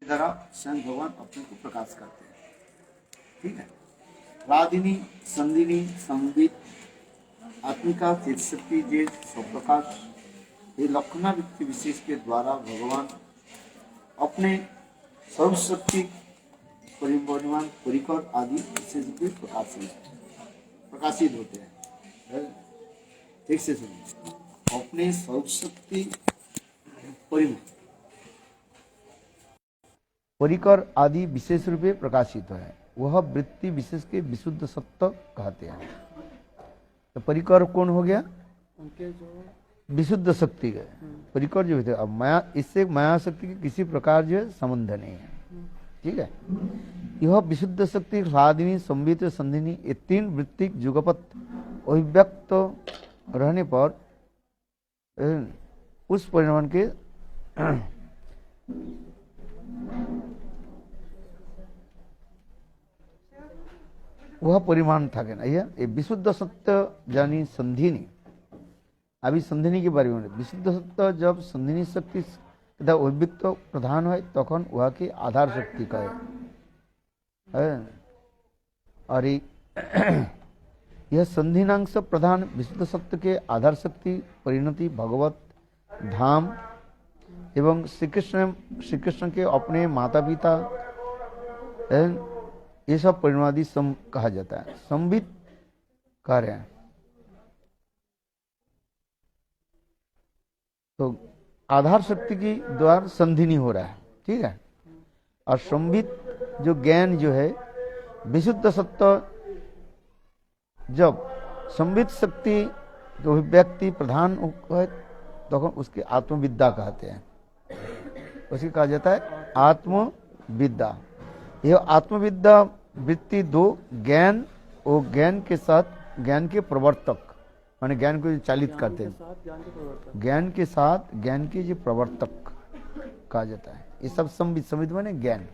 द्वारा स्वयं भगवान अपने को प्रकाश करते हैं। ठीक है। रादिनी संदिनी संबित आत्मिका शक्ति जे स्वप्रकाश, ये लक्षणा व्यक्ति विशेष के द्वारा भगवान अपने सर्वशक्ति परिवर्तमान परिकर आदि विशेष भी प्रकाशित होते हैं। ठीक से सुनिए, अपने सर्वशक्ति परिकर आदि विशेष रूपे प्रकाशित है। वह वृत्ति विशेष के विशुद्ध सत्व कहते हैं। तो परिकर कौन हो गया? उनके जो विशुद्ध शक्ति है परिकर जो है। अब माया, इससे माया शक्ति के किसी प्रकार जो है संबंध नहीं है। ठीक है। यह विशुद्ध शक्ति ह्लादिनी संबित संधिनी ये तीन वृत्तिक जुगपत अभिव्यक्त रहने पर उस परिणाम के वह परिमाण था क्या? ये विशुद्ध सत्य जानी संधिनी। अभी संधिनी के बारे में विशुद्ध सत्य जब संधिनी शक्ति तथा अभिव्यक्त प्रधान है तखन वह की आधार शक्ति का है। और यह संधिनांश प्रधान विशुद्ध सत्य के आधार शक्ति परिणति भगवत धाम एवं श्री कृष्ण के अपने माता पिता ये सब परिणामादि कहा जाता है। संबित कार्य तो आधार शक्ति की द्वारा संधिनी हो रहा है। ठीक है। और संबित जो ज्ञान जो है विशुद्ध सत्व, जब संबित शक्ति जो व्यक्ति प्रधान है तो उसकी आत्मविद्या कहते हैं। उसी कहा जाता है आत्मविद्या। यह आत्मविद्या वृत्ति दो ज्ञान और ज्ञान के साथ ज्ञान के प्रवर्तक माने ज्ञान को चालित करते हैं। ज्ञान के साथ ज्ञान के जो प्रवर्तक कहा जाता है। ये सब संबित माने ज्ञान।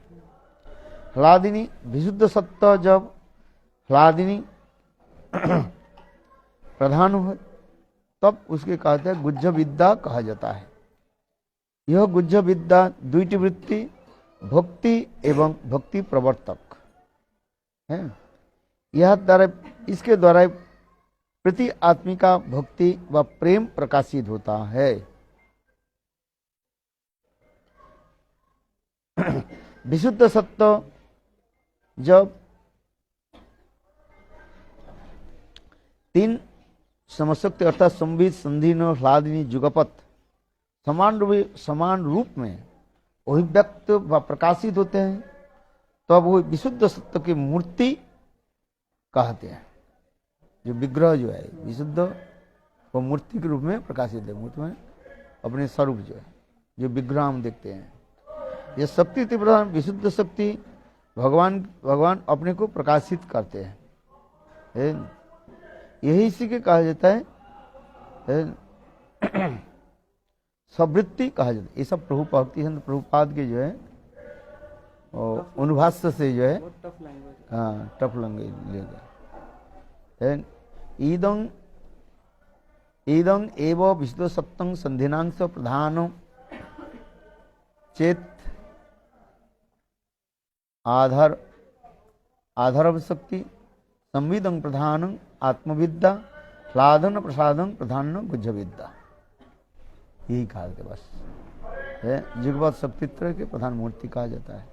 ह्लादिनी विशुद्ध सत्ता जब ह्लादिनी प्रधान हो तब उसके कहते हैं गुज्ज विद्या कहा जाता है। यह गुज्ज विद्या द्वितीय वृत्ति भक्ति एवं भक्ति प्रवर्तक है। यह द्वारा इसके द्वारा प्रति आत्मिका भक्ति व प्रेम प्रकाशित होता है। विशुद्ध सत्व जब तीन समशक्ति अर्थात संबित संधिन ह्लादिनी जुगपत समान रूप में अभिव्यक्त व प्रकाशित होते हैं तो अब वो विशुद्ध सत्व की मूर्ति कहते हैं। जो विग्रह जो है विशुद्ध वो मूर्ति के रूप में प्रकाशित है। मूर्ति में अपने स्वरूप जो है जो विग्रह हम देखते हैं। यह शक्ति प्रधान विशुद्ध शक्ति भगवान अपने को प्रकाशित करते हैं। यही इसी के कहा जाता है सवृत्ति कहा जाता है। ये सब प्रभु भक्ति चंद्र प्रभुपाद के जो है अनुभाष्य से जो है टफ लैंग्वेज ईदं एव विशुद्ध सत्तं संधिनांश प्रधान चेत आधार शक्ति संविदं प्रधान आत्मविद्या ह्लादन प्रसादन प्रधान गुज्ज विद्या। यही कहा जाता बस जुगपत शक्तित्रय के प्रधान मूर्ति कहा जाता है।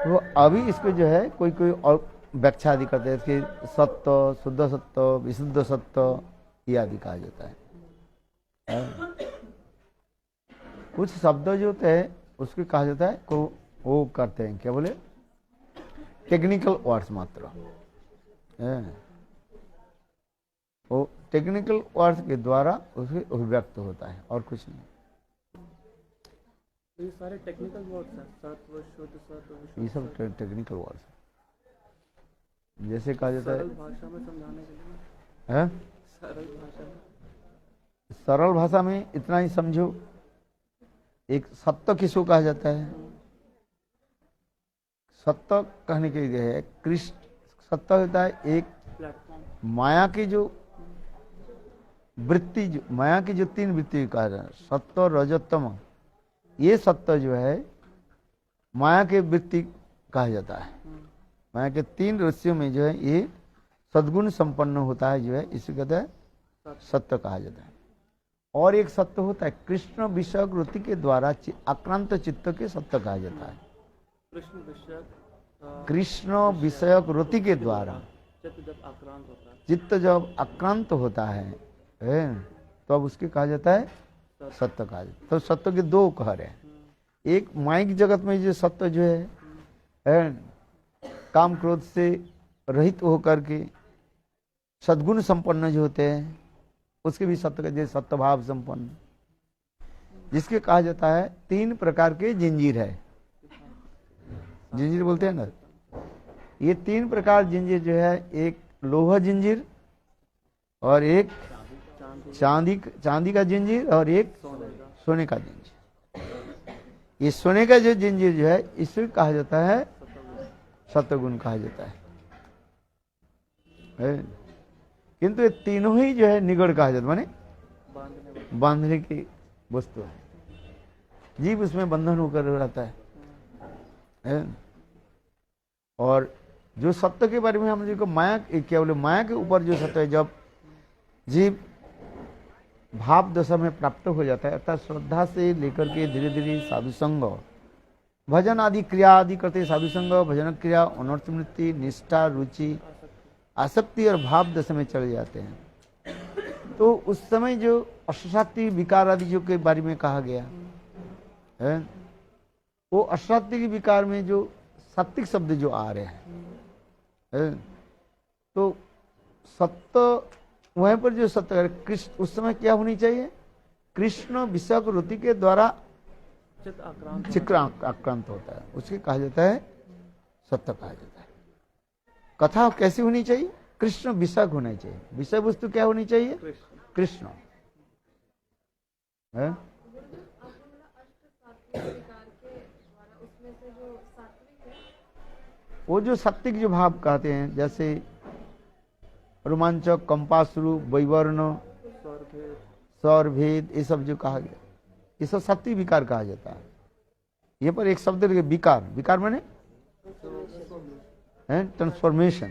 तो अभी इसको जो है कोई और व्याख्या आदि करते हैं कि सत्व शुद्ध सत्व विशुद्ध सत्व ये आदि कहा जाता है। कुछ शब्द जो होते हैं उसको कहा जाता है को वो करते हैं क्या बोले टेक्निकल वर्ड्स मात्र वो टेक्निकल वर्ड्स के द्वारा उसके अभिव्यक्त होता है और कुछ नहीं। ये सारे टेक्निकल वर्ड्स हैं। सत्व शुद्ध सत्व ये सब टेक्निकल वर्ड्स हैं। जैसे कहा जाता है सरल भाषा में समझाने के लिए है सरल भाषा में इतना ही समझो। एक सत्य किसको कहा जाता है? सत्य कहने के लिए है कृष्ण सत्य होता है एक माया की जो वृत्ति माया की जो तीन वृत्ति कहा जाए सत्व रजतम ये सत्य जो है माया के वृत्ति कहा जाता है। माया के 3 रस्सियों में जो है ये सद्गुण संपन्न होता है, जो है इसे कहते हैं सत्य कहा जाता है। और एक सत्य होता है कृष्ण विषयक वृत्ति के द्वारा आक्रांत चित्त के सत्य कहा जाता है। कृष्ण विषयक वृत्ति के द्वारा चित्त जब आक्रांत होता है तो अब उसके कहा जाता है सत्य कहा जाता है। तो सत्य के 2 कहर है। एक माइक जगत में जो सत्य जो है काम क्रोध से रहित होकर के सद्गुण संपन्न जो होते हैं उसके भी सत्य का जैसे सत्यभाव संपन्न, जिसके कहा जाता है 3 प्रकार के जंजीर है। जंजीर बोलते हैं ना, ये 3 प्रकार जंजीर जो है, एक लोहा जंजीर और एक चांदी का जंजीर और एक सोने का जंजीर। ये सोने का जो जंजीर जो है इसे कहा जाता है सत्वगुण कहा जाता है। किंतु ये तीनों ही जो है निगड़ कहा जाता है, माने बांधने की वस्तु है। जीव उसमें बंधन होकर रहता है। और जो सत्य के बारे में हम जो माया क्या बोले, माया के ऊपर जो सत्य है, जब जीव भाव दशा में प्राप्त हो जाता है, अर्थात श्रद्धा से लेकर के धीरे धीरे साधु संग भजन आदि क्रिया आदि करते, साधु संग भजन क्रिया अनर्थ वृत्ति निष्ठा रुचि आसक्ति और भाव दशा में चले जाते हैं। तो उस समय जो अष्टात्तिक विकार आदि जो के बारे में कहा गया है, वो अष्टात्तिक विकार में जो सात्विक शब्द जो आ रहे हैं, तो सत्य वहीं पर जो सत्य कृष्ण उस समय क्या होनी चाहिए, कृष्ण विषय वृत्ति के द्वारा चित्त आक्रांत होता है, उसके कहा जाता है सत्य कहा जाता है। कथा कैसी होनी चाहिए, कृष्ण विषय होना चाहिए। विषय वस्तु क्या होनी चाहिए, कृष्ण है। वो जो सात्विक जो भाव कहते हैं, जैसे रोमांचक कंपासुरु वैवर्ण स्वर भेद, ये सब जो कहा गया, ये सब सात्विक विकार कहा जाता है। ये पर एक शब्द विकार, विकार माने ट्रांसफॉर्मेशन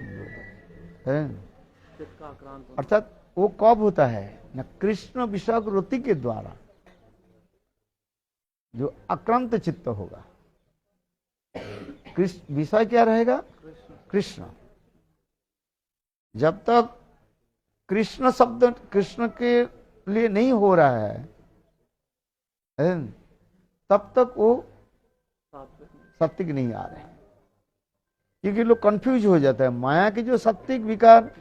है, अर्थात वो कब होता है न, कृष्ण विषय वृत्ति के द्वारा जो आक्रांत चित्त होगा। कृष्ण विषय क्या रहेगा, कृष्ण। जब तक कृष्ण शब्द कृष्ण के लिए नहीं हो रहा है तब तक वो सात्विक नहीं आ रहे, क्योंकि लोग कंफ्यूज हो जाता है। माया के जो सात्विक विकार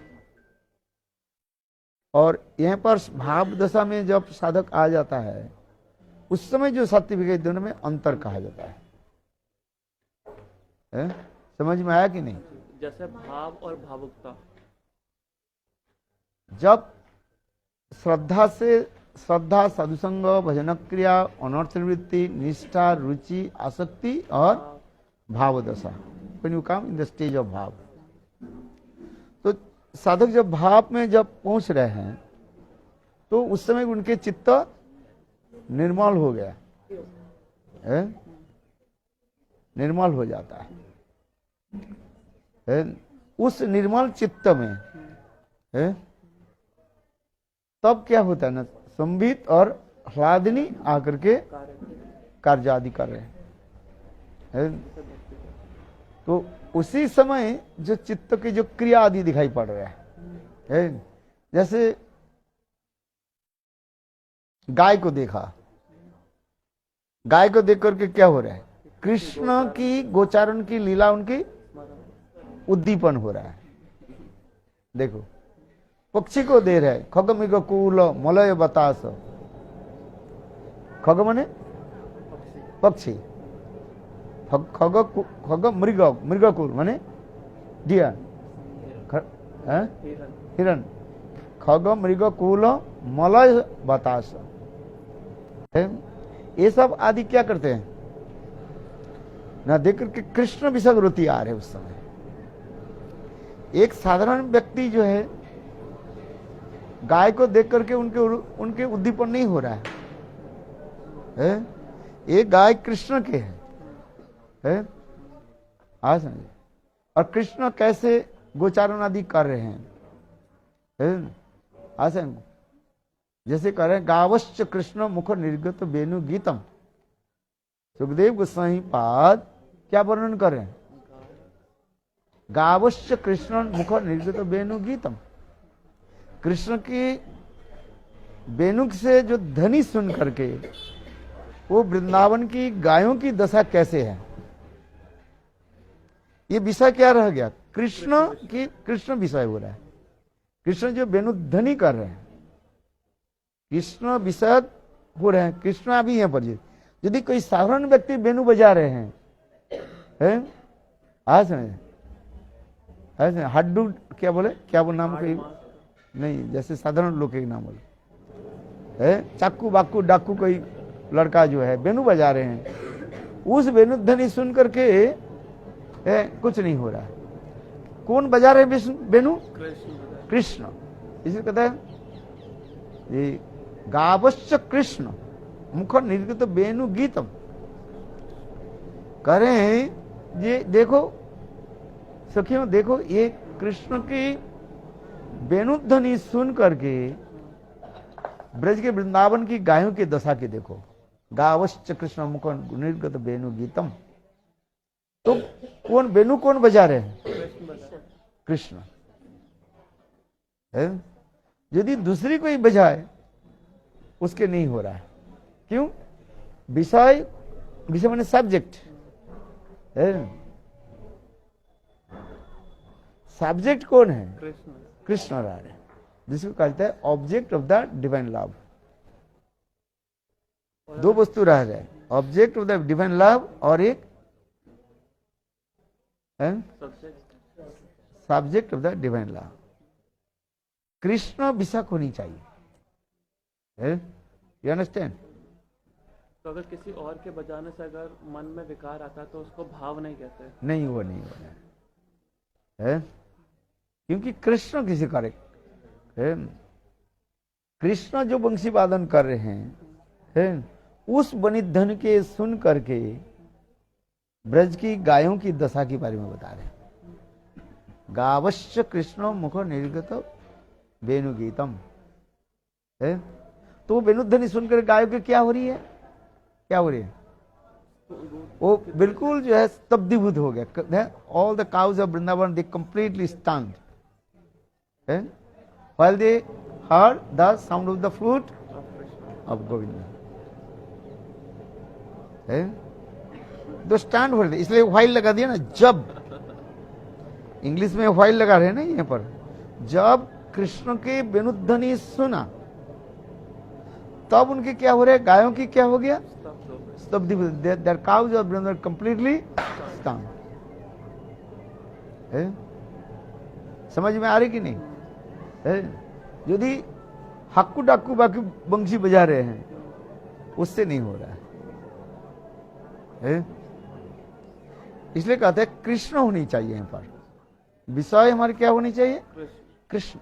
और यहाँ पर भाव दशा में जब साधक आ जाता है, उस समय जो सात्विक विकार, दोनों में अंतर कहा जाता है। समझ में आया कि नहीं? जैसे भाव और भावुकता, जब श्रद्धा साधुसंग भजन क्रिया अनर्थ निवृत्ति निष्ठा रुचि आसक्ति और भाव दशा, when you come in the stage of भाव, तो साधक जब भाव में जब पहुंच रहे हैं तो उस समय उनके चित्त निर्मल हो गया है, निर्मल हो जाता है। उस निर्मल चित्त में है, तब क्या होता है ना, संबित और ह्लादिनी आकर के कार्य आदि कर रहे हैं। तो उसी समय जो चित्त की जो क्रिया आदि दिखाई पड़ रहा है, जैसे गाय को देखा, गाय को देख करके क्या हो रहा है, कृष्ण की गोचारण की लीला उनकी उद्दीपन हो रहा है। देखो पक्षी को दे रहे, खग मृग कूल मलय बतास, खग मने पक्षी, खग मृगकुल माने डियर, हिरण, खग मृगकुल मलय बतास, ये सब आदि क्या करते हैं ना, देख करके कृष्ण विषय वृत्ति आ रहे उस समय। एक साधारण व्यक्ति जो है गाय को देख करके उनके उद्दीपन नहीं हो रहा है, ये गाय कृष्ण के है? हाँ समझे। और कृष्ण कैसे गोचारण आदि कर रहे हैं? हाँ समझे। जैसे कह रहे हैं गावश्च कृष्ण मुख निर्गत वेणु गीतम। सुखदेव गोस्वामी पाद क्या वर्णन कर रहे हैं? गावश्च कृष्ण मुख निर्गत वेणु गीतम। कृष्ण की वेणु से जो ध्वनि सुन करके वो वृंदावन की गायों की दशा कैसे है, ये विषय क्या रह गया? कृष्ण विषय हो रहा है। कृष्ण जो वेणु ध्वनि कर रहे हैं, कृष्ण विषय हो रहे हैं। कृष्ण अभी यहाँ पर यदि कोई साधारण व्यक्ति वेणु बजा रहे हैं, आज हड्डू क्या बोले, क्या वो नाम कोई नहीं, जैसे साधारण लोग के नाम बोले, चाकू बाकू डाकू कोई लड़का जो है वेणु बजा रहे हैं, उस वेणु ध्वनि सुन करके कुछ नहीं हो रहा है। कौन बजा रहे हैं वेणु? कृष्ण। इसे कहते हैं ये गावश्च कृष्ण मुख निर्गत वेणु गीतम। कह रहे हैं ये देखो सखियों, देखो ये कृष्ण की वेणु ध्वनि सुन करके ब्रज के वृंदावन की गायों की दशा की देखो। गावश्च कृष्ण मुख निर्गत वेणु गीतम। तो कौन वेणु कौन बजा रहे हैं? कृष्ण। यदि दूसरी कोई बजाए उसके नहीं हो रहा है। क्यों? विषय माने सब्जेक्ट, सब्जेक्ट कौन है? कृष्ण रहा है, जिसको कहते हैं object of the divine love. दो वस्तु रह रहे, object of the divine love और एक subject of the divine love. Krishna विषय होनी चाहिए। You understand? तो अगर किसी और के बजाने से अगर मन में विकार आता है तो उसको भाव नहीं कहते? नहीं, वो नहीं हो रहा है, क्योंकि कृष्ण किसी कार्य, कृष्ण जो वंशी वादन कर रहे हैं, उस वनिधन के सुन करके ब्रज की गायों की दशा के बारे में बता रहे हैं। गावश्च कृष्ण मुख निर्गत वेणु गीतम। तो वेणु ध्वनि सुनकर गायों की क्या हो रही है? क्या हो रही है? वो बिल्कुल जो है स्तब्धीभूत हो गया। All the cows of Vrindavan they completely stunned while they heard the sound of the flute of Govinda. तो स्टैंड हो रहे, इसलिए व्हाइल लगा दिया ना। जब इंग्लिश में व्हाइल लगा रहे हैं ना यहाँ पर, जब कृष्ण के वेणु ध्वनि सुना तब उनके क्या हो रहे? गायों की क्या हो गया? स्तब्धीभूत। There cause of Vrindavan completely stunned. समझ में आ रही कि नहीं? यदि हक्कू डाकू बाकू बंशी बजा रहे हैं उससे नहीं हो रहा है। इसलिए कहते हैं कृष्ण होनी चाहिए। यहाँ पर विषय हमारी क्या होनी चाहिए? कृष्ण।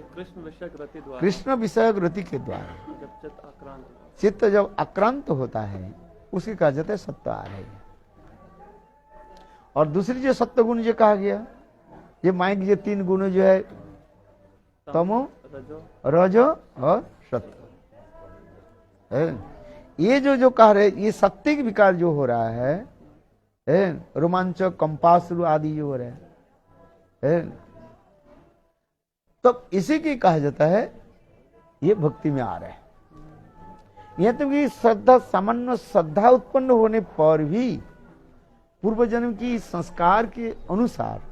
कृष्ण विषय रति के द्वारा चित्त जब आक्रांत होता है उसकी कहा जाता है सत्य आ रही है। और दूसरी जो सत्य गुण जो कहा गया, ये माइक ये तीन गुण जो है तमो रजो और सत्य, ये जो कह रहे ये सत्य विकार जो हो रहा है, रोमांचक कंपासु आदि जो हो रहे हैं, तब इसी की कहा जाता है ये भक्ति में आ रहा है। यह तो कि श्रद्धा सामान्य श्रद्धा उत्पन्न होने पर भी पूर्व जन्म की संस्कार के अनुसार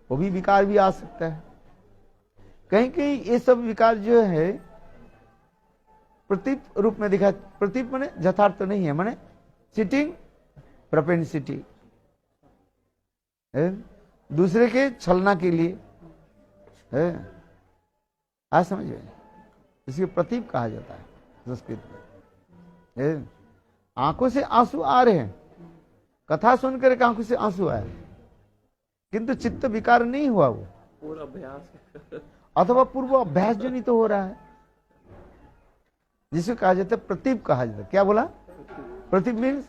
वो भी विकार भी आ सकता है। कहीं कहीं ये सब विकार जो है प्रतीप रूप में दिखा। प्रतीप माने यथार्थ नहीं है, माने चीटिंग प्रोपेंसिटी, दूसरे के छलना के लिए है। आज समझिए, इसके प्रतीप कहा जाता है संस्कृत में। आंखों से आंसू आ रहे हैं, कथा सुनकर के आंखों से आंसू आए, किंतु चित्त विकार नहीं हुआ। वो पूर्व अभ्यास अथवा पूर्व अभ्यास जो नहीं तो हो रहा है। जिसको कहा जाता है प्रतीप कहा जाता है। क्या बोला? प्रतीप मीन्स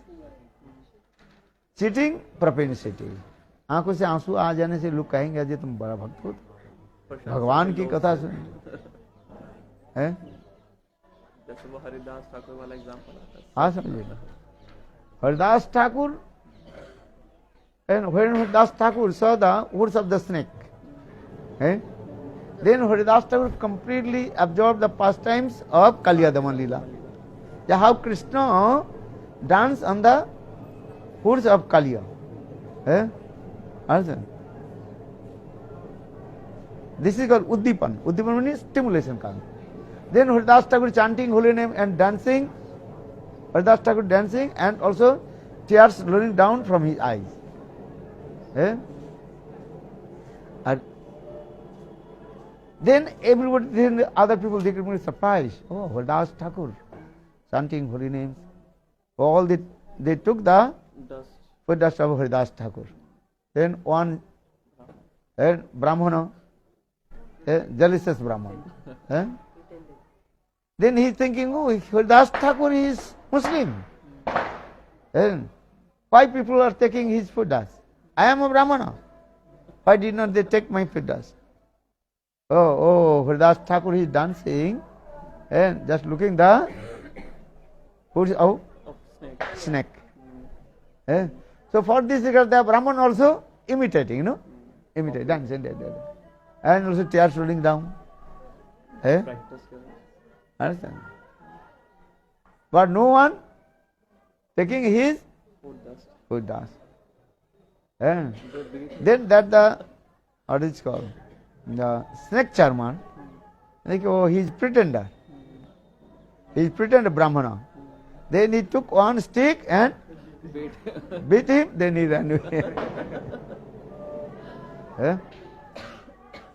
चीटिंग प्रोपेंसिटी। आंखों से आंसू आ जाने से लोग कहेंगे अजय तुम बड़ा भक्त हो, भगवान की कथा सुन है। जैसे वो हरिदास ठाकुर वाला एग्जांपल आता है। हाँ समझिए, Haridas Thakur, and when Haridas Thakur saw the words of the snake, then Haridas Thakur completely absorbed the pastimes of Kaliyadama Leela. How Krishna danced on the hoods of Kaliya. Understand? This is called Uddipan. Uddipan means stimulation. Then Haridas Thakur chanting holy name and dancing, Haridas Thakur dancing, and also tears rolling down from his eyes. And then everybody, then the other people, they could be surprised. Oh, Haridas Thakur chanting holy names. All they took the foot dust of Haridas Thakur. Then one Brahmana, jealous Brahmana. Then he is thinking, oh, Haridas Thakur is Muslim. Why people are taking his foot dust? I am a Brahmana. Why did not they take my foot dust? Oh, Haridas Thakur is dancing and just looking the foot of snake. So for this regard, the Brahman also imitating, imitate, dancing, and also tears rolling down. Understand? But no one taking his foot dust. Then that what is called? The snake charmer, like, oh, he is pretender. He is pretender Brahmana. Then he took one stick and beat him, then he ran away.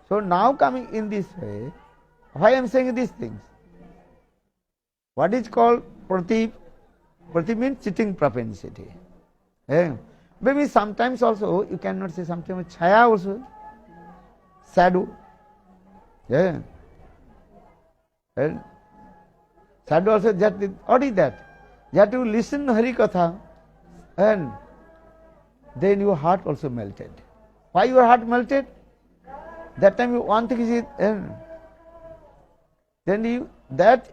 So now coming in this way, why I am saying these things? What is called pratip? Pratip means cheating propensity. Maybe sometimes also, you cannot say sometimes chaya also, shadow. Shadow also, what is that? You have to listen to Hari Katha, and then your heart also melted. Why your heart melted? That time you one thing is it, then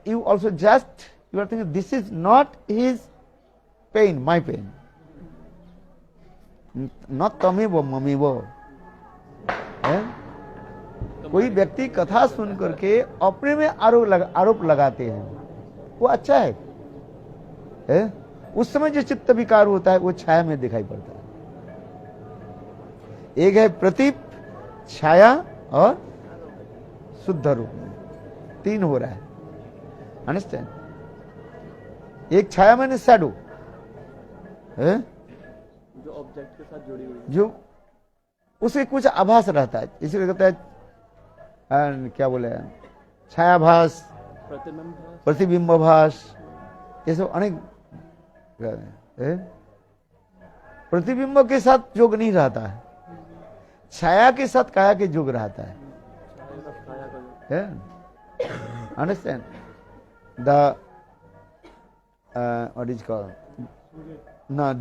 you also just, you are thinking, this is not his pain, my pain. Not तमेवो ममेवो। कोई व्यक्ति कथा सुन करके अपने में आरोप लगाते हैं, वो अच्छा है? उस समय जो चित्त विकार होता है वो छाया में दिखाई पड़ता है। एक है प्रतीप, छाया और शुद्ध रूप में, तीन हो रहा है। अंडरस्टैंड? एक छाया मैंने शैडो, जो ऑब्जेक्ट के साथ जुड़ी हुई, जो उसे कुछ आभास रहता है, इसलिए कहता है क्या बोले, छायाभास, प्रतिबिंबभास, ये सब अनेक। प्रतिबिंब के साथ जोग नहीं रहता है, छाया के साथ काया के जोग रहता है। Understand? The what is called ना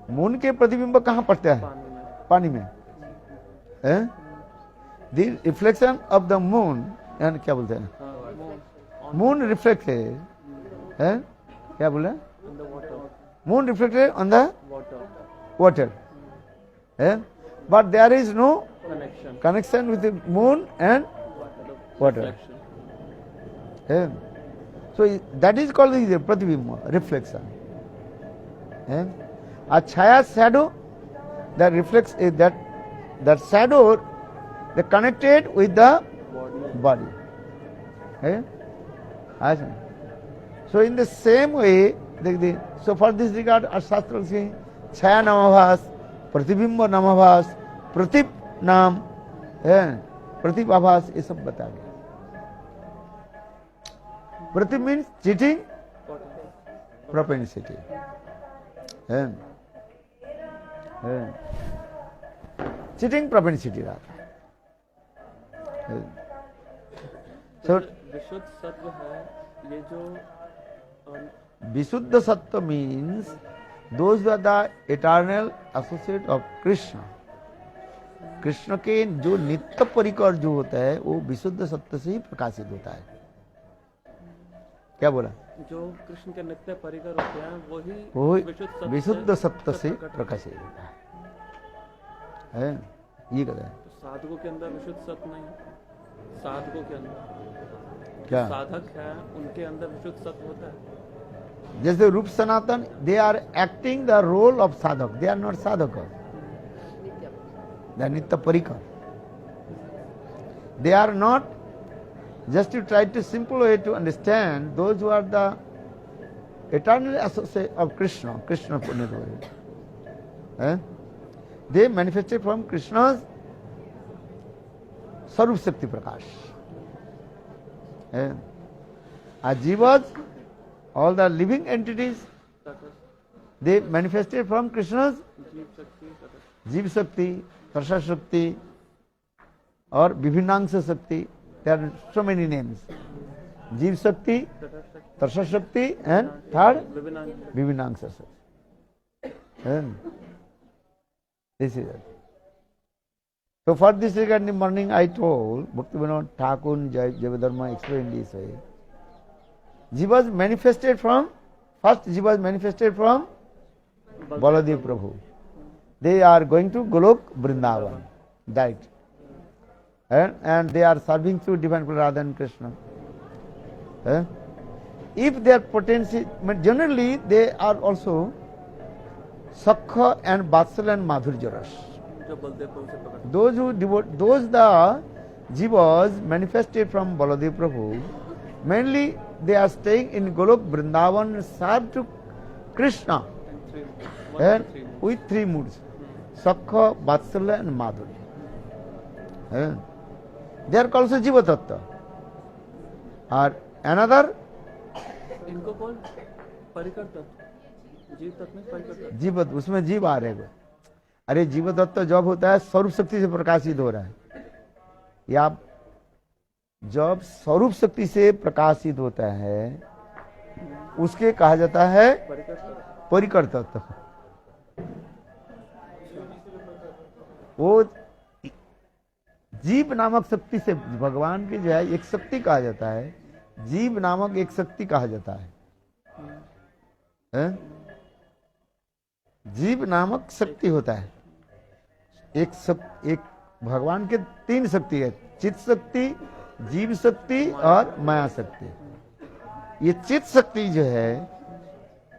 मून के प्रतिबिंब कहाँ पड़ते हैं? पानी में। The reflection of the moon, क्या बोलते हैं, मून रिफ्लेक्टेड, क्या बोले, moon reflected on the water, but there is no connection with the moon and water. So that is called the pratibimba, reflection. A chaya, shadow, that reflects that shadow, they connected with the body. So in the same way, so for this regard, our Shastra saying chaya namabhas, pratibimba namabhas, pratip नाम, प्रतीप आभास, ये सब बता गया। प्रतीप means cheating propensity, cheating propensity रहता है। So, विशुद्ध सत्व है ये जो विशुद्ध सत्व means those who are the eternal associate of Krishna. Krishna के जो नित्य परिकर जो होता है वो विशुद्ध सत्य से ही प्रकाशित होता है। क्या बोला? जो कृष्ण के नित्य परिकर होते हैं वो वही विशुद्ध सत्य से प्रकाशित होता है। ये कहता है। तो साधकों के अंदर विशुद्ध सत्य नहीं, साधकों के अंदर क्या साधक है उनके अंदर विशुद्ध सत्य होता है। जैसे Rupa Sanatan, they are acting the role of sadhak, they are not साधक, दे आर नित्य परिकर। They are not, just to try to simple way to understand, those who are the eternal associate of Krishna, Krishna Punyadvari, they manifested from Krishna's Sarup Shakti Prakash. Jivas, all the living entities, they manifested from Krishna's Jiv Shakti, Tarsha Shakti, or Vibhinangsa Shakti. There are so many names. Jiv Shakti, Tarsha Shakti, and third, Vibhinangsa Shakti. This is it. So for this regard in the morning I told, Bhaktivinoda Thakur Javadharma explained this way. Jivas manifested from, first Jivas manifested from Baladev Prabhu. They are going to Golok Vrindavan, right? And they are serving through divine Radha and Krishna. If their potency, generally they are also Sakha and Vatsala and Madhurya Ras. Those who devote, those the Jivas manifested from Baladev Prabhu, mainly they are staying in Golok Vrindavan, serve to Krishna and with three moods: Sakha, Vatsala and Madhurya. They are called also Jiva Tattva. Or another, इनको कौन परिकर तत्व, जीव तत्व में परिकर तत्व, जीव, उसमें जीव आ रहे हैं। अरे जीव तत्व जब होता है स्वरूप शक्ति से प्रकाशित हो रहा है, या जब स्वरूप शक्ति से प्रकाशित होता है उसके कहा जाता है परिकर तत्व। वो जीव नामक शक्ति से, भगवान की जो है एक शक्ति कहा जाता है, जीव नामक एक शक्ति कहा जाता है। जीव नामक शक्ति होता है, एक भगवान के तीन शक्ति है: चित शक्ति, जीव शक्ति और माया शक्ति। ये चित शक्ति जो है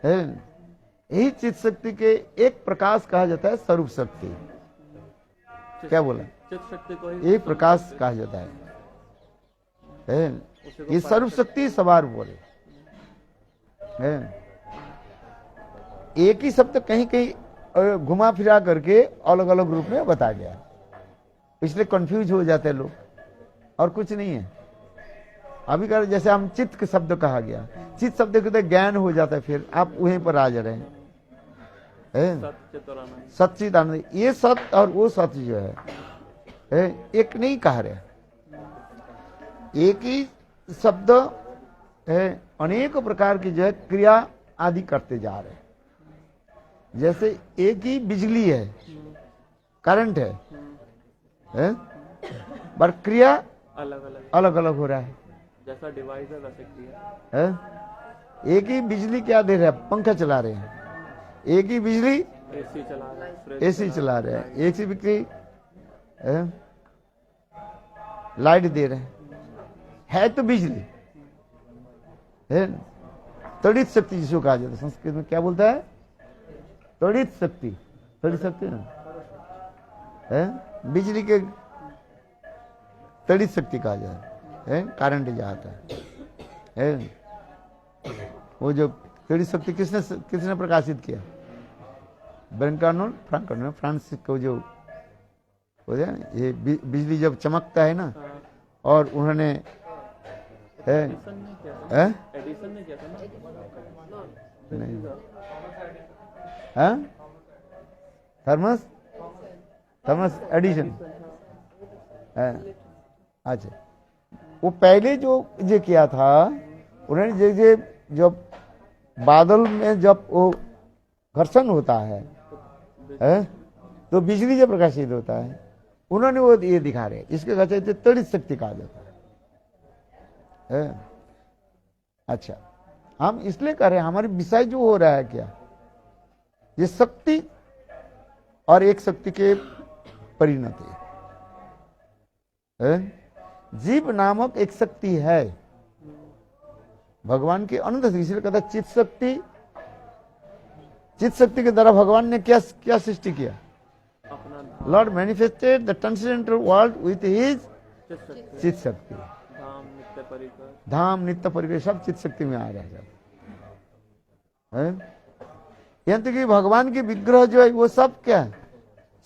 यही चित शक्ति के एक प्रकाश कहा जाता है स्वरूप शक्ति। क्या बोला? चित शक्ति को ही एक प्रकाश कहा जाता है। ये स्वरूप शक्ति सवार बोले। एक ही शब्द कहीं कहीं घुमा फिरा करके अलग अलग रूप में बता गया, इसलिए कंफ्यूज हो जाते हैं लोग, और कुछ नहीं है। अभी कर जैसे हम चित्त के शब्द कहा गया, चित्त शब्द के तो ज्ञान हो जाता है, फिर आप वहीं पर आ जा रहे हैं। सच्चिदानंद, ये सत्य और वो सत्य जो है एक नहीं कह रहे, एक ही शब्द है, अनेक प्रकार की जो है क्रिया आदि करते जा रहे हैं। जैसे एक ही बिजली है, करंट है, पर क्रिया अलग अलग हो रहा है। जैसा डिवाइस है वैसे क्रिया है। एक ही बिजली क्या दे रहा है? पंखा चला रहे हैं। एक ही बिजली एसी चला रहे हैं, एसी चला रहे हैं। एक ही बिजली लाइट दे रहे है तो बिजली है। तड़ित शक्ति जिसको कहा जाता है, संस्कृत में क्या बोलता है? तड़ित शक्ति। तड़ित शक्ति ना है, बिजली के तड़ित शक्ति कहा जाता है, करंट जाता है। वो जो तड़ित शक्ति किसने प्रकाशित किया? ब्रेनकार्नोट, फ्रांकर्नोट, फ्रांसिस को जो ये बिजली जब चमकता है ना, और उन्होंने एडिसन ने किया था ना? नहीं, थॉमस एडिसन। अच्छा, वो पहले जो किया था उन्होंने जैसे जब बादल में जब वो घर्षण होता है तो बिजली जब प्रकाशित होता है, उन्होंने वो ये दिखा रहे, इसके कहते थे तड़ित शक्ति कहा जाता है। अच्छा, हम इसलिए कह रहे हैं, हमारे विषय जो हो रहा है क्या, ये शक्ति और एक शक्ति के परिणति है। जीव नामक एक शक्ति है भगवान की अनंत, इसलिए कहता चित शक्ति। चित शक्ति के द्वारा भगवान ने क्या क्या सृष्टि किया? Lord manifested the transcendental world with his चित शक्ति। धाम नित्य परिकर सब चित शक्ति में आ रहा है। यहां तक कि भगवान के विग्रह जो है वो सब क्या है?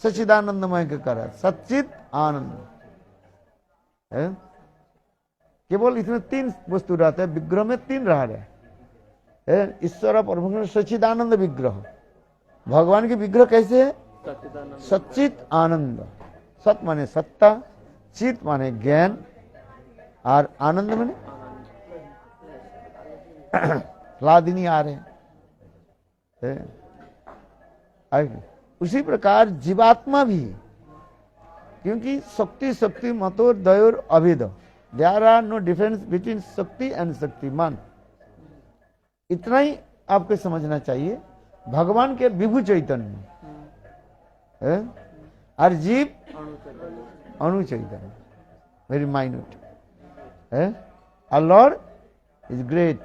सच्चिदानंदमय के कर सच्चित आनंद है। केवल इसमें तीन वस्तु रहते हैं, विग्रह में तीन रह रहे हैं, ईश्वर परम सच्चिदानंद विग्रह। भगवान के विग्रह कैसे है? सच्चित आनंद। सत माने सत्ता, चित माने ज्ञान, और आनंद माने लादिनी आ रहे हैं। उसी प्रकार जीवात्मा भी, क्योंकि शक्ति शक्ति मतोर दयोर अभेद, there are no difference between shakti and shaktiman. इतना ही आपको समझना चाहिए। भगवान के विभु चैतन्य और जीव अणु चैतन्य, वेरी माइन्यूट है। और लॉर्ड इज ग्रेट,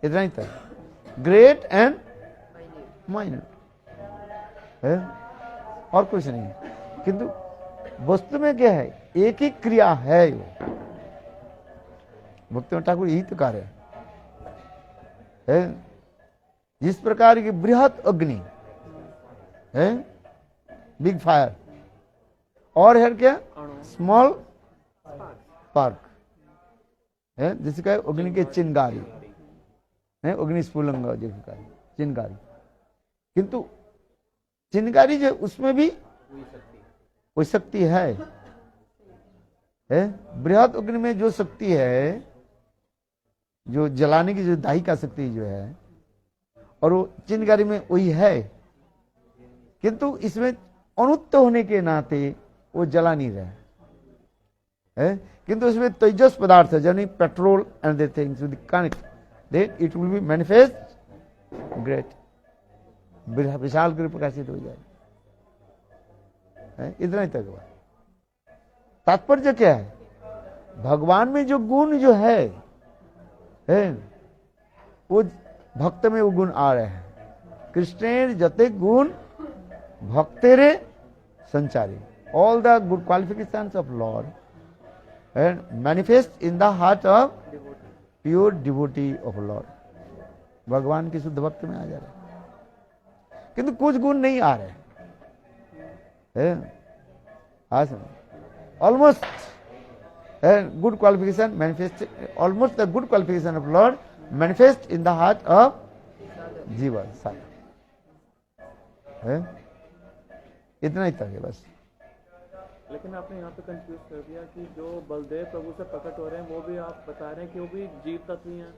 इतना ही तक, ग्रेट एंड माइन्यूट है, और कुछ नहीं। किंतु वस्तु में क्या है? एक ही क्रिया है। भक्ति ठाकुर यही तो कार्य है। जिस प्रकार की बृहत अग्नि है, बिग फायर, और है क्या? स्मॉल स्पार्क है, जिसका अग्नि के चिंगारी है, अग्नि स्फुलिंग जिसका चिंगारी। किंतु चिंगारी जो उसमें भी कोई शक्ति है। बृहद अग्नि में जो शक्ति है, जो जलाने की जो दाही का शक्ति जो है, और वो चिंगारी में वही है। किंतु इसमें अणुत्व होने के नाते वो जला नहीं रहा है। किंतु इसमें तेजस पदार्थ है, यानी petrol and the things with connect, then it will be manifest great, विशाल रूप प्रकाशित हो जाए। इतना ही तक। तात्पर्य क्या है? भगवान में जो गुण जो है वो भक्त में वो गुण आ रहे हैं। कृष्णेर जते गुण भक्तेरे संचारी, all the good qualifications of Lord and manifest in the heart of pure devotee of Lord. भगवान की शुद्ध भक्त में आ जा रहे हैं, किंतु कुछ गुण नहीं आ रहे हैं। Almost good qualification manifest, almost the good qualification of Lord manifest in the heart of जीवन सारा। इतना ही तक है बस। लेकिन आपने यहाँ पे कंफ्यूज कर दिया कि जो बलदेव प्रभु से प्रकट हो रहे हैं वो भी आप बता रहे हैं कि वो भी जीव तत्व ही हैं।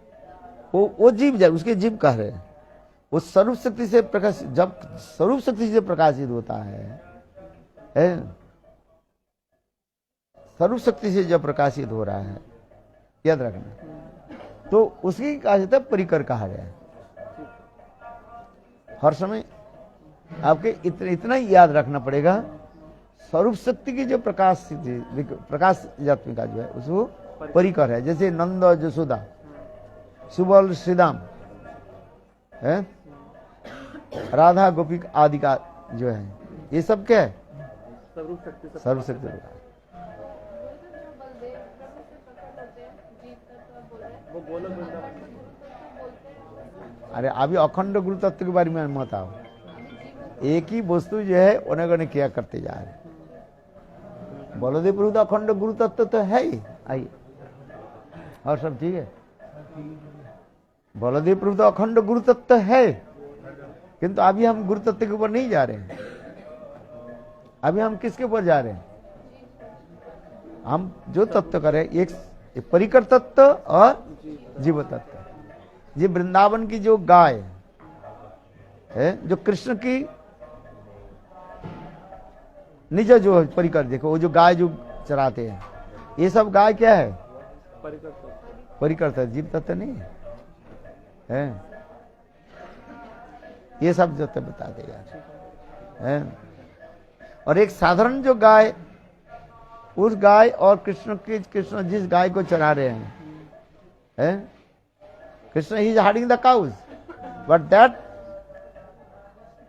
वो जीव जाए, उसके जीव कह रहे हैं। वो स्वरूप शक्ति से प्रकाश, जब स्वरूप शक्ति से प्रकाशित होता है, स्वरूप शक्ति से जब प्रकाशित हो रहा है, याद रखना, तो उसकी कहा जाता है परिकर कहा गया है। हर समय आपके इतना ही याद रखना पड़ेगा, स्वरूप शक्ति की जो प्रकाश जात्मिका जो है उसको परिकर है। जैसे नंद जसोदा, सुबल श्रीदाम है, राधा गोपी आदि का जो है, ये सब क्या है? स्वरूप शक्ति। अरे अभी अखंड गुरु तत्व के बारे में मत आओ। एक ही वस्तु जो है उन्हें क्या करते जा रहे। बलदेव प्रभु तो अखंड गुरु तत्व तो है ही। आइए, और सब ठीक है। बलदेव प्रभु तो अखंड गुरु तत्व है, किंतु अभी हम गुरु तत्व के ऊपर नहीं जा रहे हैं। अभी हम किसके ऊपर जा रहे हैं? हम जो तत्व करें, एक ये परिकर तत्व और जीव तत्व। ये वृंदावन की जो गाय है, जो कृष्ण की निज जो परिकर, देखो वो जो गाय जो चराते हैं, ये सब गाय क्या है? परिकर तत्व, जीव तत्व नहीं है। ये सब जो तो बता देगा है। और एक साधारण जो गाय, उस गाय और कृष्ण जिस गाय को चरा रहे हैं, Krishna he is herding the cows, but that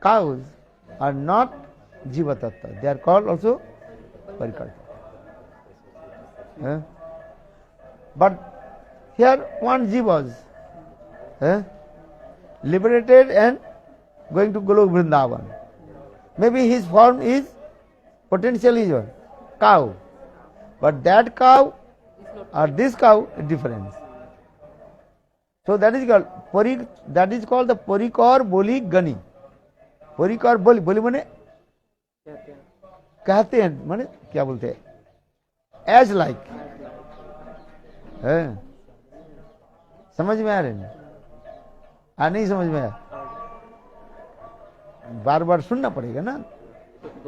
cows are not jiva tattva, they are called also parikar. But here one jiva was liberated and going to Golok Vrindavan. Maybe his form is potentially is cow, but that cow or this cow is different. So that is called the Parikar Boli Gani. Parikar Boli, Boli माने कहते हैं, माने क्या बोलते हैं? As like है। समझ में आ रहे हैं? नहीं समझ में आया? बार बार सुनना पड़ेगा ना,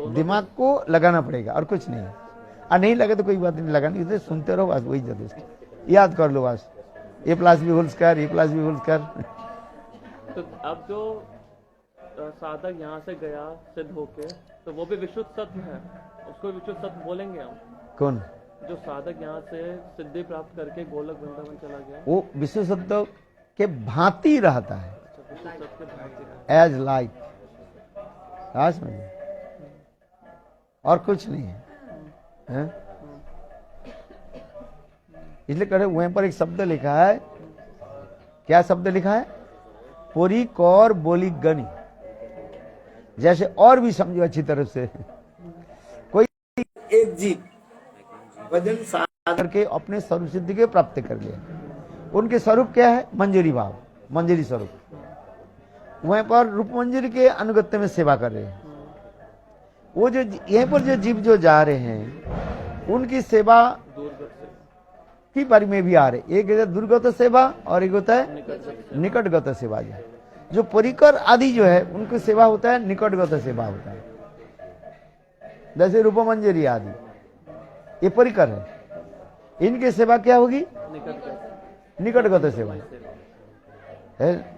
दिमाग को लगाना पड़ेगा और कुछ नहीं। नहीं लगे तो कोई बात नहीं, लगानी इसे सुनते रहो बस, वही जरूर याद कर लो बस। ए प्लस बी होल स्क्वायर, ए प्लस बी होल स्क्वायर। तो अब जो साधक यहाँ से गया सिद्ध होके, तो वो भी विशुद्ध सत्य है, उसको विशुद्ध सत्य बोलेंगे हम? कौन? जो साधक यहाँ से सिद्धि प्राप्त करके गोलक वृंदावन चला गया, वो विशुद्ध सत्य के भांति रहता है, एज लाइक, और कुछ नहीं है, इसलिए कह रहे वहीं पर एक शब्द लिखा है। क्या शब्द लिखा है? पोरी कौर बोली गनी। जैसे और भी समझो अच्छी तरह से, कोई एक जीव वजन साध करके अपने स्वरूप सिद्धि के प्राप्त कर लिया, उनके स्वरूप क्या है? मंजरी भाव, मंजरी स्वरूप। वहीं पर रूप मंजरी के अनुगत्य में सेवा कर रहे हैं। वो जो यहीं पर जो जीव जो जा रहे हैं, उनकी सेवा की बारी में भी आ रहे। एक है दुर्गत सेवा और एक होता है निकटगत सेवा। जो परिकर आदि जो है, उनकी सेवा होता है निकटगत सेवा होता है। जैसे रूप मंजरी आदि ये परिकर है, इनकी सेवा क्या होगी? निकटगत सेवा है।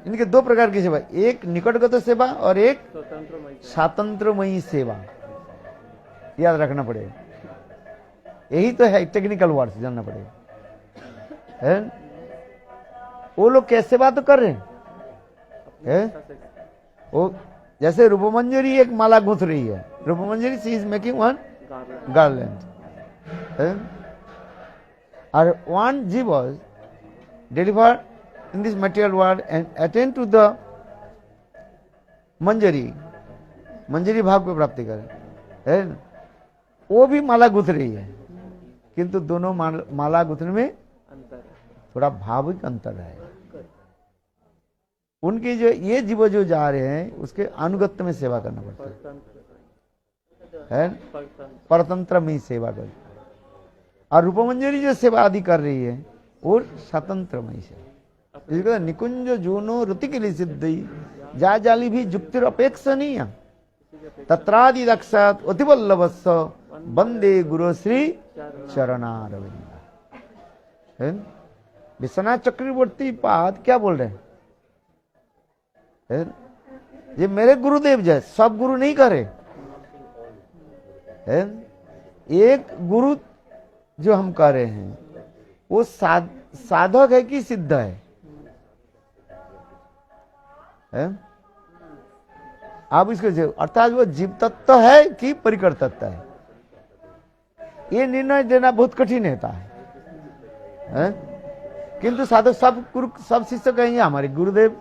इनके दो प्रकार की सेवा, एक निकटगत सेवा और एक स्वातंत्रमयी सेवा। याद रखना पड़ेगा, यही तो है टेक्निकल वर्ड्स, जानना पड़ेगा। है वो लोग कैसे सेवा तो कर रहे हैं, वो जैसे रूपमंजरी एक माला गूंथ रही है, रूपमंजरी सी इज मेकिंग वन गार्लैंड, और one jiva was delivered in this material world and attain to the मंजरी, मंजरी भाव को प्राप्ति करे, है वो भी माला गुथ रही है, किंतु दोनों माला गुथने में थोड़ा भाविक अंतर है। उनके जो ये जीव जो जा रहे हैं, उसके अनुगत्य में सेवा करना पड़ता है, परतंत्र में सेवा कर। और रूपमंजरी जो सेवा आदि कर रही है, और स्वतंत्रमय से निकुंज जूनो रुति के लिए सिद्धि जा जाली भी जुक्तिर अपेक्षणीय तत्रादि दक्षात अतिवल्लभस्स वंदे गुरु श्री चरणारविंद। विश्वनाथ चक्रवर्ती पाद क्या बोल रहे हैं? ये मेरे गुरुदेव जय, सब गुरु नहीं करे, एक गुरु जो हम कर रहे हैं वो साधक है कि सिद्ध है? आप इसको अर्थात वो जीव तत्व है कि परिकर तत्व है, ये निर्णय देना बहुत कठिन होता है। किंतु साधक सब शिष्य कहेंगे हमारे गुरुदेव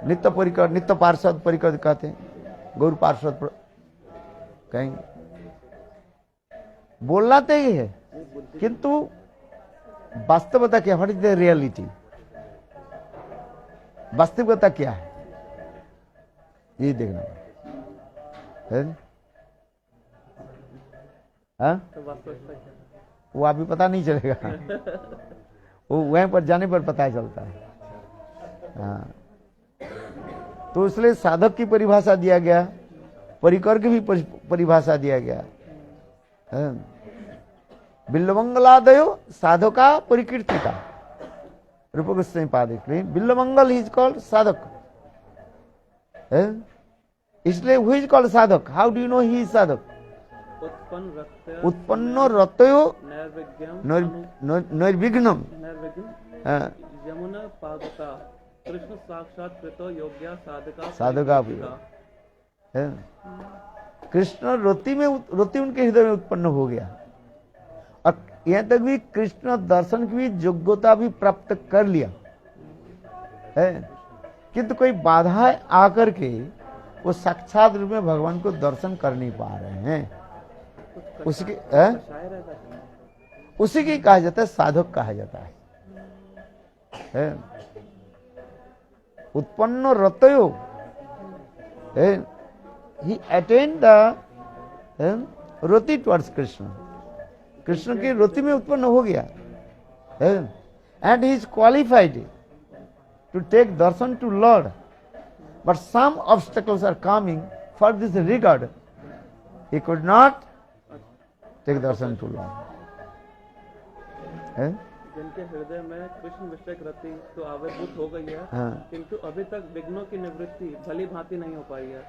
नित्य परिकर, नित्य पार्षद परिकर कहते हैं, गौर पार्षद कहेंगे। बोलना तो ही है, किंतु वास्तवता क्या? What is the reality? वास्तविकता क्या है, ये देखना है। वो अभी पता नहीं चलेगा, वो वहीं पर जाने पर पता चलता है। हाँ, तो इसलिए साधक की परिभाषा दिया गया, परिकर की भी परिभाषा दिया गया। बिल्वमंगलादयो साधका परिकीर्तिता, रूप गोस्वामी पाद। बिल्वमंगल इज कॉल्ड साधक, इसलिए हु इज कॉल्ड साधक? How do you know he is साधक? उत्पन्नो रतयो नैर्विघ्नम यमुना पादका कृष्ण साक्षात कृतो योग्या साधका। कृष्ण रोती उनके हृदय में उत्पन्न हो गया, और यहाँ तक भी कृष्ण दर्शन की भी योग्यता भी प्राप्त कर लिया है, किंतु कोई बाधा आकर के वो साक्षात रूप में भगवान को दर्शन कर नहीं पा रहे हैं। उसी की कहा जाता है साधक कहा जाता है। उत्पन्न रतयो, he attained the roti towards Krishna, Krishna की रति में उत्पन्न हो गया, and he is qualified to take darshan to Lord, but some obstacles are coming for this regard. He could not take darshan to Lord. जिनके हृदय में कृष्ण विषय रति तो आविर्भूत हो गई है, किंतु अभी तक विघ्नों की निवृत्ति भली भांति नहीं हो पाई है।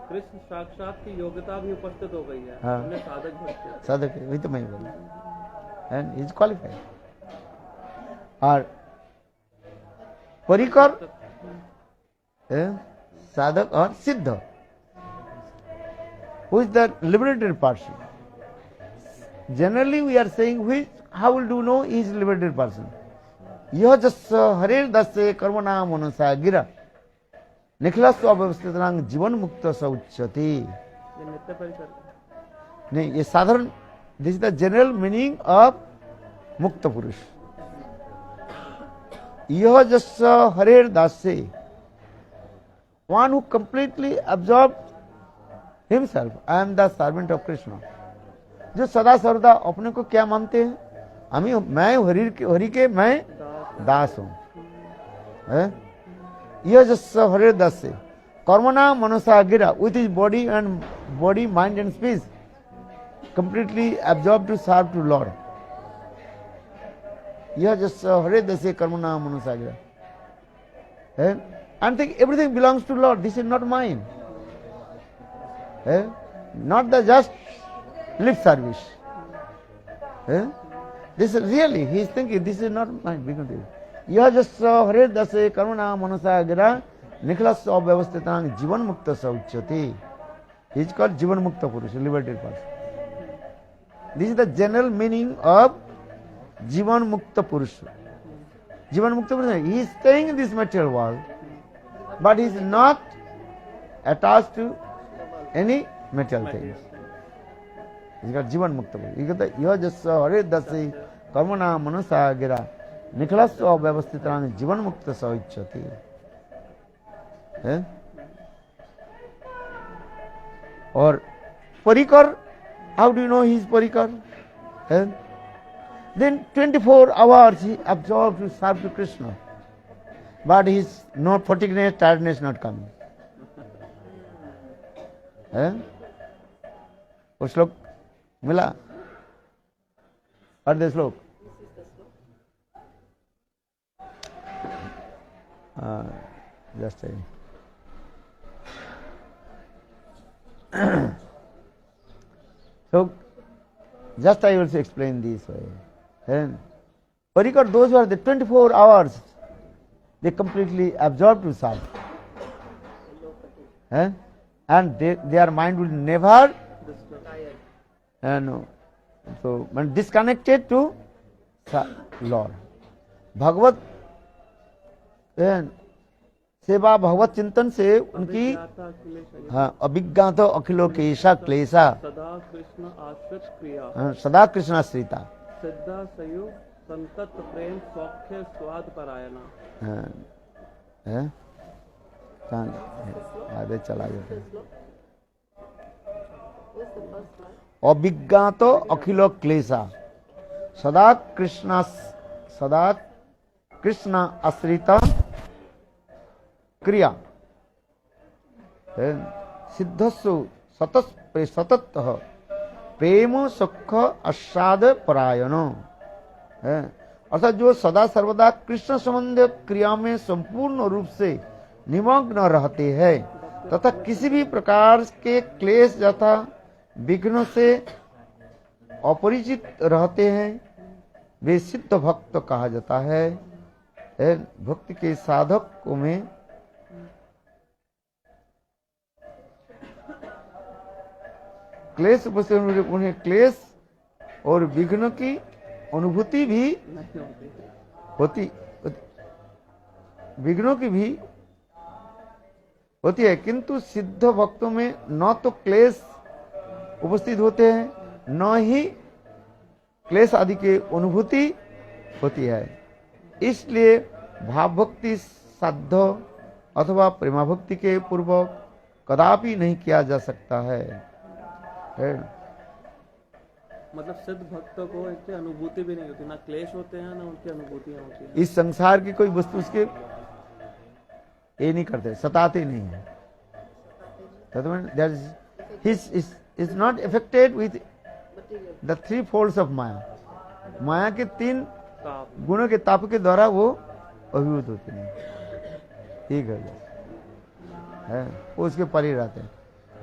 कृष्ण साक्षात की योग्यता भी उपस्थित हो गई है, उन्हें साधक भक्त, साधक वही तो मैं बोला, एंड इज क्वालिफाइड। और परिकर साधक और सिद्ध, who is the liberated person? Generally we are saying which, how will do know he is liberated person? यह जस्य हरेर दस्य कर्मणा मनसा गिरा निखिलस्व अव्यवस्थितांग जीवन मुक्त स उच्यते। नहीं, ये साधारण, this is the general meaning of mukta purush. यह जस्य हरेर दास्य, one who completely absorb himself, I am the servant of Krishna, जो सदा सर्वदा अपने को क्या मानते हैं? मैं हरि के मैं दास हूं। यह जस्य हरे दास से कर्मणा मनसा गिरा, with his body mind and speech completely absorbed to serve to Lord. यह जस्य हरे दास से कर्मणा मनसा गिरा, and think everything belongs to Lord. This is not mine. Not the just lip service. This is really, he is thinking, this is not mine. यह जस्य हरे दास से कर्मणा मनसा गिरा निखिलस्व अव्यवस्थितांग जीवन मुक्त स उच्यते। He is called जीवन मुक्त पुरुष, liberated person. This is the general meaning of जीवन मुक्त पुरुष। जीवन मुक्त पुरुष, he is staying in this material world, but he is not attached to any material things. He is called जीवन मुक्त पुरुष। ये कहता है यह जस्य हरे दास से कर्मणा मनसा गिरा निखिलस्व अव्यवस्थितांग जीवन मुक्त स उच्यते। और परिकर, how do you know he is parikar? Then 24 hours he absorbed to serve to Krishna, but his no fatigueness, tiredness not coming. वो श्लोक मिला? और श्लोक just a so just I will explain this way. Parikar, those who are the 24 hours, they completely absorbed to serve, and their mind will never so disconnected to Lord. Bhagavad सेवा भगवत चिंतन से उनकी अभिज्ञात अखिलो केशा क्लेशा सदा कृष्ण आश्रित क्रिया, सदा कृष्ण आश्रिता सिद्धा सयुग संतत प्रेम सौख्य स्वाद परायणा। आगे चला जाता है। अभिज्ञात अखिलो क्लेशा, सदा कृष्ण आश्रिता क्रिया सिद्धस्सु सतत प्रेम सुख आस्वाद परायणो, अर्थात जो सदा सर्वदा कृष्ण संबंध क्रिया में संपूर्ण रूप से निमग्न रहते हैं तथा किसी भी प्रकार के क्लेश तथा विघ्नों से अपरिचित रहते हैं, वे सिद्ध भक्त कहा जाता है। भक्ति के साधक में क्लेश उन्हें क्लेश और विघ्न की अनुभूति भी होती, विघ्नों की भी होती है, किंतु सिद्ध भक्तों में न तो क्लेश उपस्थित होते हैं न ही क्लेश आदि की अनुभूति होती है। इसलिए भाव भक्ति साध्य अथवा प्रेमा भक्ति के पूर्वक कदापि नहीं किया जा सकता है। मतलब सिद्ध भक्तों को इनकी अनुभूति भी नहीं होती, ना क्लेश होते हैं ना उनकी अनुभूतियां होती हैं। इस संसार की कोई वस्तु उसके ये नहीं करते, सताते नहीं है। is not affected with the three folds of माया। माया के 3 गुणों के ताप के द्वारा वो अभिभूत होते नहीं, ठीक है, वो उसके परे रहते हैं।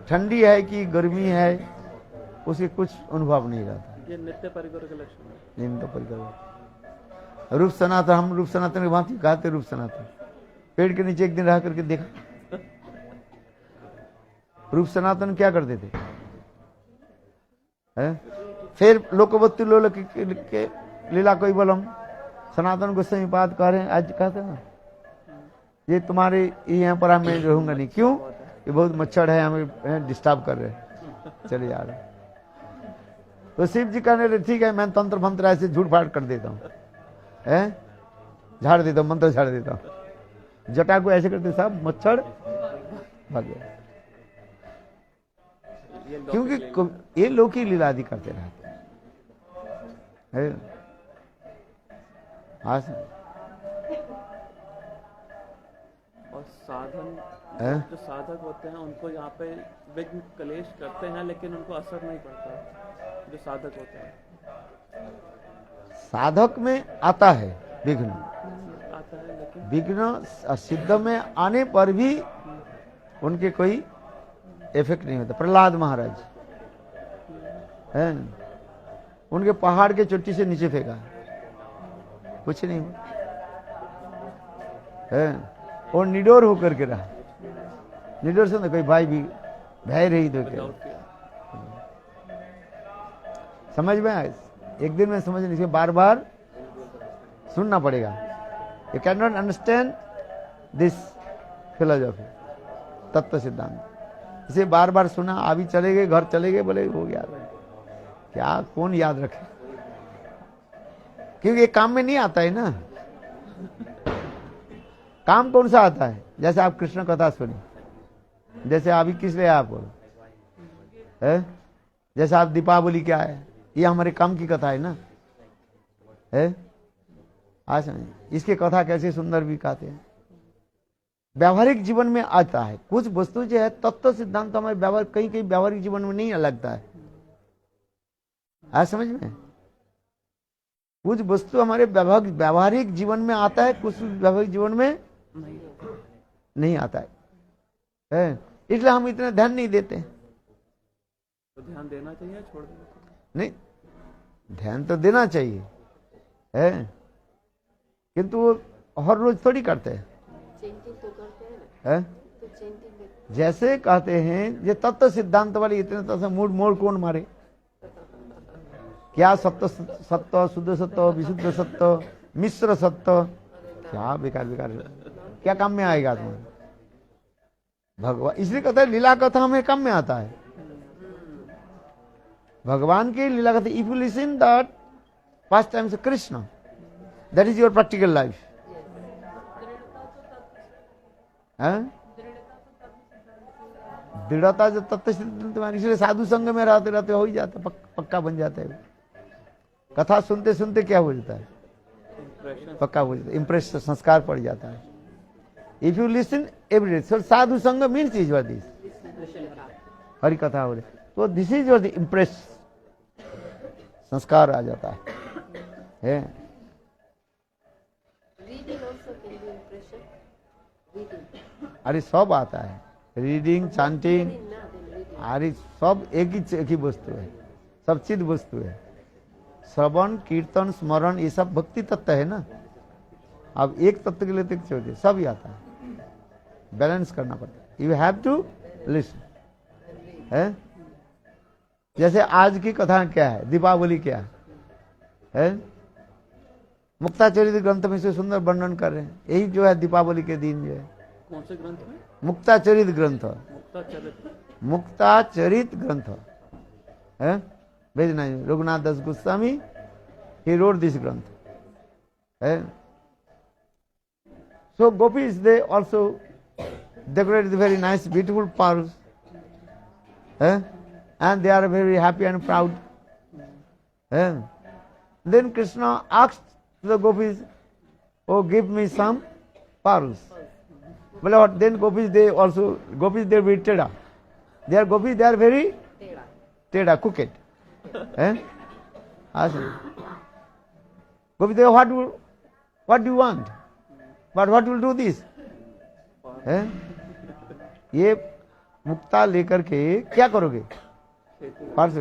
ठंडी है कि गर्मी है उसे कुछ अनुभव नहीं रहता। ये नित्य परिकर के लक्षण है। नित्य परिकर रूप सनातन, हम रूप सनातन के भांति गाते रूप सनातन। पेड़ के नीचे एक दिन रह करके देखा रूप सनातन क्या करते थे, फिर लोकवत्ती लोल के लीला कोई बलम सनातन गोस्वामी पाद कह रहे हैं, आज कहते ना ये तुम्हारे यहाँ पर मैं रहूंगा नहीं। क्यों? ये बहुत मच्छर है, हमें डिस्टर्ब कर रहे हैं, चले जा रहे। तो शिव जी कहने लगे ठीक है, मैं तंत्र मंत्र ऐसे झूठ फाट कर देता हूँ, झाड़ देता हूँ, मंत्र झाड़ देता हूँ। जटा को ऐसे करते सब मच्छर भाग गया, क्योंकि ये लोग ही लीला आदि करते रहते हैं। और साधन जो साधक होते हैं उनको यहाँ पे विघ्न क्लेश करते हैं लेकिन उनको असर नहीं पड़ता। जो साधक होते हैं साधक में आता है विघ्न, आता है, लेकिन विघ्न सिद्ध में आने पर भी उनके कोई इफेक्ट नहीं होता। प्रहलाद महाराज हैं, उनके पहाड़ के चोटी से नीचे फेंका, कुछ नहीं हुआ है, और निडर होकर के रहा। निडर से कोई भाई भी भय रही तो क्या समझ में आए? एक दिन में समझ नहीं, बार बार सुनना पड़ेगा। You can not understand this philosophy, तत्व सिद्धांत। इसे बार बार सुना, अभी चले गए, घर चले गए, बोले हो गया, क्या कौन याद रखे, क्योंकि ये काम में नहीं आता है ना। काम कौन सा आता है? जैसे आप कृष्ण कथा सुनी, जैसे अभी किस लिए आप बोलो, जैसे आप दीपावली क्या है, ये हमारे काम की कथा है ना, आज इसकी कथा कैसे सुंदर भी कहते हैं। व्यावहारिक जीवन में आता है कुछ वस्तु जो है, तत्व सिद्धांत हमारे व्यवहार कहीं कहीं व्यावहारिक जीवन में नहीं लगता है। आज समझ में, कुछ वस्तु हमारे व्यावहारिक जीवन में आता है, कुछ व्यावहारिक जीवन में नहीं आता है, इसलिए हम इतना ध्यान नहीं देते। तो ध्यान देना चाहिए, छोड़ देना चाहिए? नहीं, ध्यान तो देना चाहिए है, किंतु वो हर रोज थोड़ी करते हैं। जैसे कहते हैं ये तत्व सिद्धांत वाले इतने तरह से मूड मोड़ कौन मारे, क्या सत्य सत्य, शुद्ध सत्य, विशुद्ध सत्य, मिश्र सत्य, क्या बेकार बेकार, क्या काम में आएगा तुम्हारे? भगवान इसलिए कहते हैं लीला कथा हमें काम में आता है। भगवान की लीला कथा, if you listen that past times Krishna, that is your practical life. दृढ़ता जो तत्व सिद्धांत तुम्हारी, इसलिए साधु संग में रहते रहते हो ही जाता, पक्का बन जाता है। कथा सुनते सुनते क्या हो जाता है, Impression. पक्का हो जाता है, इम्प्रेस संस्कार पड़ जाता है। If you listen every so sadhu sang means is what this Hari कथा हो रही, तो this is what the impress संस्कार आ जाता है? Reading also can be impression. Reading. अरे सब आता है, reading, chanting, Reading, na, then reading. अरे सब एक ही वस्तु है, सब चिद वस्तु है। श्रवण, कीर्तन, स्मरण ये सब भक्ति तत्व है ना। अब एक तत्व के लिए तो छोड़िए, सब ही आता है, बैलेंस करना पड़ता है। यू हैव टू लिसन है। जैसे आज की कथा क्या है, दीपावली क्या है? मुक्ताचरित ग्रंथ में से सुंदर वर्णन कर रहे हैं, यही जो है दीपावली के दिन जो है। कौन से ग्रंथ में? मुक्ताचरित ग्रंथ, मुक्ताचरित। मुक्ताचरित ग्रंथ है, भेजना है रघुनाथ दास गोस्वामी, ही रोड दिस ग्रंथ है। So gopis they also decorate the very nice beautiful pearls, and they are very happy and proud. Then Krishna asked the gopis, oh give me some pearls. But then gopis they are very teda. They are gopis, they are very teda, crooked. Gopis they what do you want? But what will do this? ये मुक्ता लेकर के क्या करोगे? Parse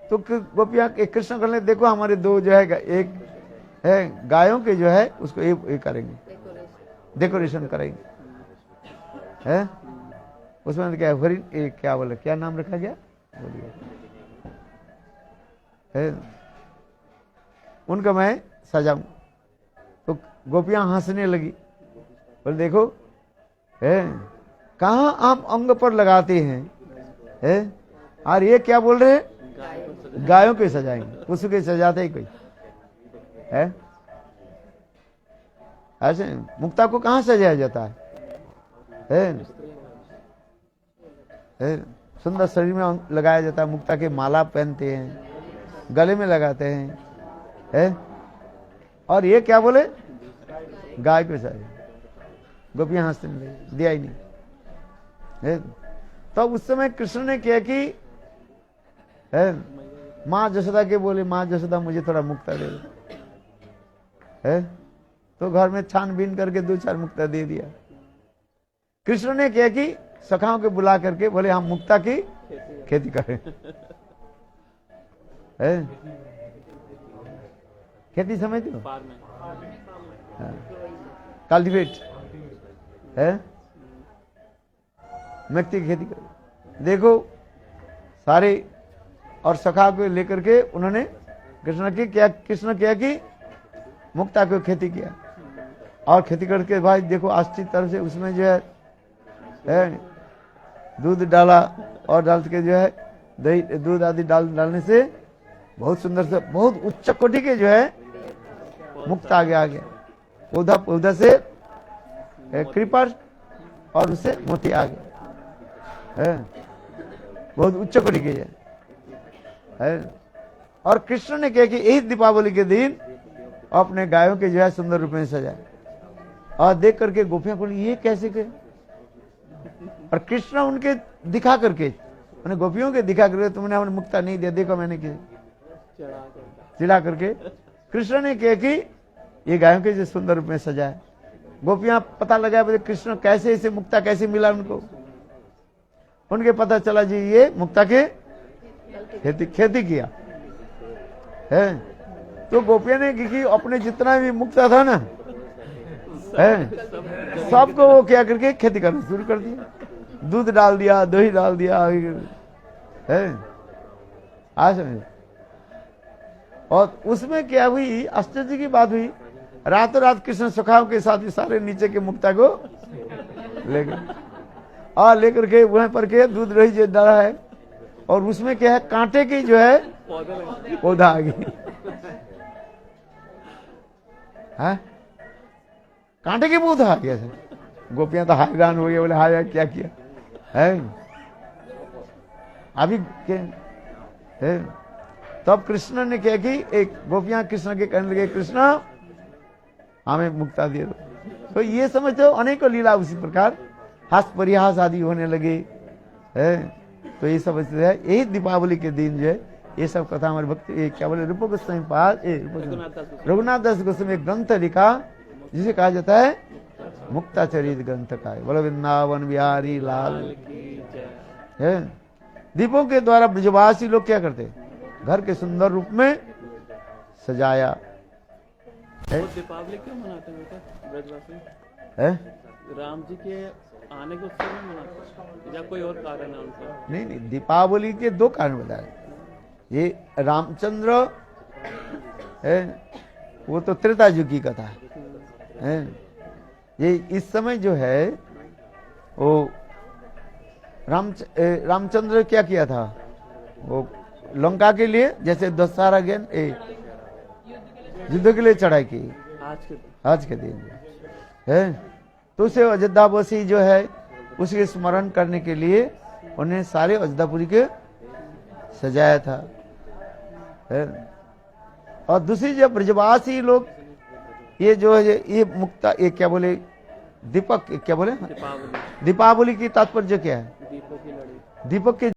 तो गोपियां कृष्ण करने, देखो हमारे दो जो है, एक है गायों के जो है उसको ये करेंगे, डेकोरेशन करेंगे है। उसमें क्या है, क्या बोले, क्या नाम रखा गया बोलिए है, उनका मैं सजाऊं। तो गोपियां हंसने लगी, बोले देखो है कहाँ आप अंग पर लगाते हैं और ये क्या बोल रहे हैं, गायों के सजाएंगे, पशु के सजाते ही कोई है? ऐसे मुक्ता को कहाँ सजाया जाता है? सुंदर शरीर में लगाया जाता है, मुक्ता के माला पहनते हैं, गले में लगाते हैं और ये क्या बोले, गाय को सजाए। गोपियां हंसने लगी, दिया ही नहीं। तो उस समय कृष्ण ने किया कि माँ जसोदा के बोले, माँ जसोदा मुझे थोड़ा मुक्ता दे दो, तो घर में छानबीन करके 2-4 मुक्ता दे दिया। कृष्ण ने किया कि सखाओं के बुला करके बोले हम मुक्ता की खेती करें। खेती समझते हो, कल्टीवेट है, मिट्टी की खेती कर। देखो सारे और सखा को लेकर के उन्होंने कृष्ण किया कि मुक्ता को खेती किया और खेती करके भाई देखो अच्छी तरह से उसमें जो है दूध डाला और डाल के जो है दही दूध आदि डालने से बहुत सुंदर से बहुत उच्च कोटि के जो है मुक्ता आगे आ गया। पौधा से क्रीपर और उससे मोती आ गया, बहुत उच्च कोटि के है। और कृष्ण ने कहा कि यही दीपावली के दिन अपने गायों के जो है सुंदर रूप में सजाए और देख करके गोपियां बोली ये कैसे के, और कृष्ण उनके दिखा करके मैंने गोपियों के दिखा करके तुमने हमें मुक्ता नहीं दिया, देखो मैंने चिढ़ा करके कृष्ण ने कहा कि ये गायों के जो सुंदर रूप में सजाए। गोपियां पता लगा बोले कृष्ण कैसे इसे मुक्ता कैसे मिला उनको, उनके पता चला जी ये मुक्ता के खेती किया है। तो गोपियां ने की अपने जितना भी मुक्ता था ना सबको वो क्या करके खेती करना शुरू कर दिया, दूध डाल दिया, दही डाल दिया है। आज और उसमें क्या हुई, आश्चर्य की बात हुई, रातों रात कृष्ण सखाओं के साथ ही सारे नीचे के मुक्ता को ले गए और लेकर के वहां पर के दूध रही जो डाला है और उसमें क्या है कांटे की जो है पौधा आ गई है, कांटे की पौधा आ गया। गोपियां तो हैरान हो गई, बोले हाय क्या किया है। अभी तब कृष्ण ने क्या की, एक गोपियां कृष्ण के कहने लगे, कृष्ण हमें मुक्ता दे दो। तो ये समझो अनेकों लीला उसी प्रकार हास परिहास आदि होने लगे है। तो ये सब है, यही दीपावली के दिन जो है ये सब कथा हमारे भक्ति क्या बोले रूप गोस्वामी पाद रघुनाथ दास गोस्वामी एक ग्रंथ लिखा जिसे कहा जाता है मुक्ताचरित ग्रंथ का, बोलो वृंदावन बिहारी लाल है। दीपों के द्वारा ब्रजवासी लोग क्या करते, घर के सुंदर रूप में सजाया है। वो दीपावली क्यों मनाते हैं बेटा ब्रजवासी? है राम जी के आने के उत्सव में मनाते हैं या कोई और कारण है उनका? नहीं नहीं, दीपावली के दो कारण बताए। ये रामचंद्र है वो तो त्रेता युग की कथा है। ये इस समय जो है वो रामचंद्र क्या किया था, वो लंका के लिए जैसे दशहरा ज्ञान युद्ध के लिए चढ़ाई की आज के दिन है। तो उसे अयोध्यावासी जो है उसके स्मरण करने के लिए उन्हें सारे अयोध्यापुरी के सजाया था है। और दूसरी जो ब्रजवासी लोग ये जो है ये मुक्ता ये क्या बोले दीपक क्या बोले दीपावली दीपावली की तात्पर्य क्या है, दीपों की लड़ी दीपक के